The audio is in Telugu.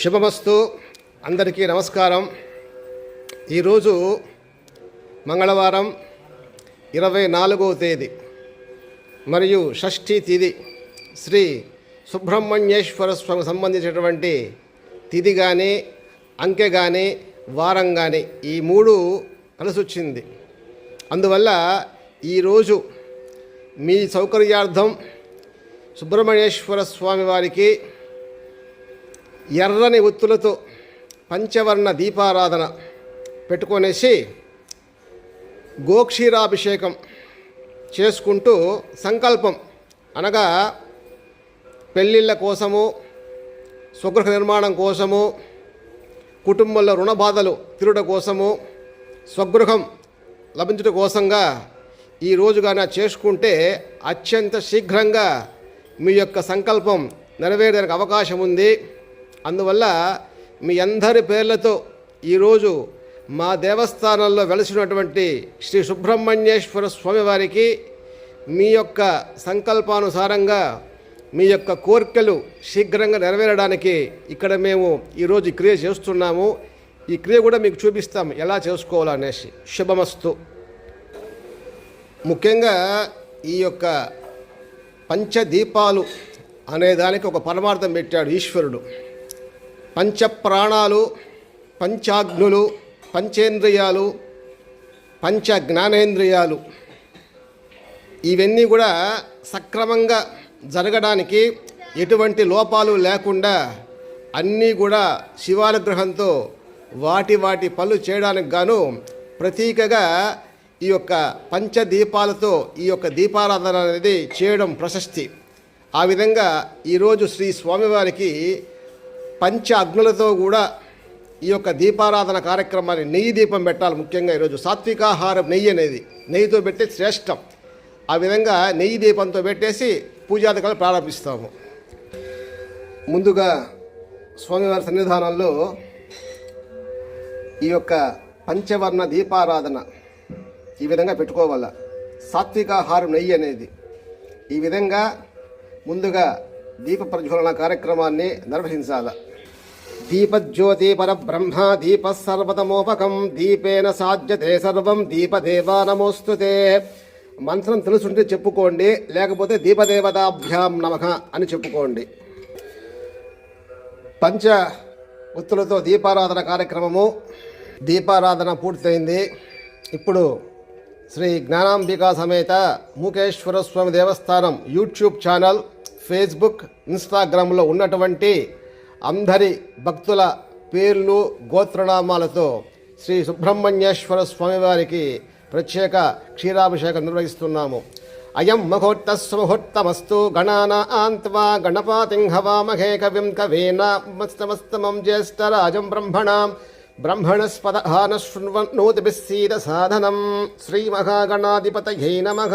శుభమస్తు. అందరికీ నమస్కారం. ఈరోజు మంగళవారం 24వ తేదీ మరియు షష్ఠీ తిథి. శ్రీ సుబ్రహ్మణ్యేశ్వర స్వామికి సంబంధించినటువంటి తిథి కానీ అంకె కానీ వారం కానీ ఈ మూడు కలిసి వచ్చింది. అందువల్ల ఈరోజు మీ సౌకర్యార్థం సుబ్రహ్మణ్యేశ్వర స్వామి వారికి ఎర్రని ఒత్తులతో పంచవర్ణ దీపారాధన పెట్టుకొనేసి గోక్షీరాభిషేకం చేసుకుంటూ సంకల్పం అనగా పెళ్ళిళ్ళ కోసము, స్వగృహ నిర్మాణం కోసము, కుటుంబంలో రుణ బాధలు తీరుట కోసము, స్వగృహం లభించుట కోసంగా ఈరోజుగానే చేసుకుంటే అత్యంత శీఘ్రంగా మీ యొక్క సంకల్పం నెరవేరడానికి అవకాశం ఉంది. అందువల్ల మీ అందరి పేర్లతో ఈరోజు మా దేవస్థానంలో వెలసినటువంటి శ్రీ సుబ్రహ్మణ్యేశ్వర స్వామివారికి మీ యొక్క సంకల్పానుసారంగా మీ యొక్క కోరికలు శీఘ్రంగా నెరవేరడానికి ఇక్కడ మేము ఈరోజు ఈ క్రియ చేస్తున్నాము. ఈ క్రియ కూడా మీకు చూపిస్తాం ఎలా చేసుకోవాలనేసి. శుభమస్తు. ముఖ్యంగా ఈ యొక్క పంచదీపాలు అనే దానికి ఒక పరమార్థం పెట్టాడు ఈశ్వరుడు. పంచప్రాణాలు, పంచాగ్నులు, పంచేంద్రియాలు, పంచ జ్ఞానేంద్రియాలు ఇవన్నీ కూడా సక్రమంగా జరగడానికి, ఎటువంటి లోపాలు లేకుండా అన్నీ కూడా శివానుగ్రహంతో వాటి పనులు చేయడానికి గాను ప్రతీకగా ఈ యొక్క పంచదీపాలతో ఈ యొక్క దీపారాధన అనేది చేయడం ప్రశస్తి. ఆ విధంగా ఈరోజు శ్రీ స్వామివారికి పంచ అగ్నులతో కూడా ఈ యొక్క దీపారాధన కార్యక్రమాన్ని నెయ్యి దీపం పెట్టాలి. ముఖ్యంగా ఈరోజు సాత్వికాహారం నెయ్యి అనేది నెయ్యితో పెట్టి శ్రేష్టం. ఆ విధంగా నెయ్యి దీపంతో పెట్టేసి పూజాధికారులు ప్రారంభిస్తాము. ముందుగా స్వామివారి సన్నిధానంలో ఈ యొక్క పంచవర్ణ దీపారాధన ఈ విధంగా పెట్టుకోవాల. సాత్వికాహారం నెయ్యి అనేది ఈ విధంగా ముందుగా దీప ప్రజ్వలన కార్యక్రమాన్ని నిర్వహించాల. దీపజ్యోతి పరబ్రహ్మ దీప సర్వతమోపకం దీపేన సాధ్యతే సర్వం దీపదేవా నమోస్తుతే. మంత్రం తెలుసుంటే చెప్పుకోండి, లేకపోతే దీపదేవతాభ్యాం నమః అని చెప్పుకోండి. పంచ ఒత్తులతో దీపారాధన కార్యక్రమము దీపారాధన పూర్తయింది. ఇప్పుడు శ్రీ జ్ఞానాంబికా సమేత మూకేశ్వర స్వామి దేవస్థానం యూట్యూబ్ ఛానల్, ఫేస్బుక్, ఇన్స్టాగ్రామ్లో ఉన్నటువంటి అందరి భక్తుల పేర్లు గోత్రనామాలతో శ్రీ సుబ్రహ్మణ్యేశ్వర స్వామివారికి ప్రత్యేక క్షీరాభిషేకం నిర్వహిస్తున్నాము. అయం ముహూర్తస్సుముహూర్తమస్తు గణానాన్త్వా గణపతిం హవామహే కవిం కవేనామస్తమస్తమం జ్యేష్ఠరాజం బ్రహ్మణస్పదః శృణ్వన్నోతిభిస్సీద సాధనం. శ్రీమహాగణాధిపతయే నమః.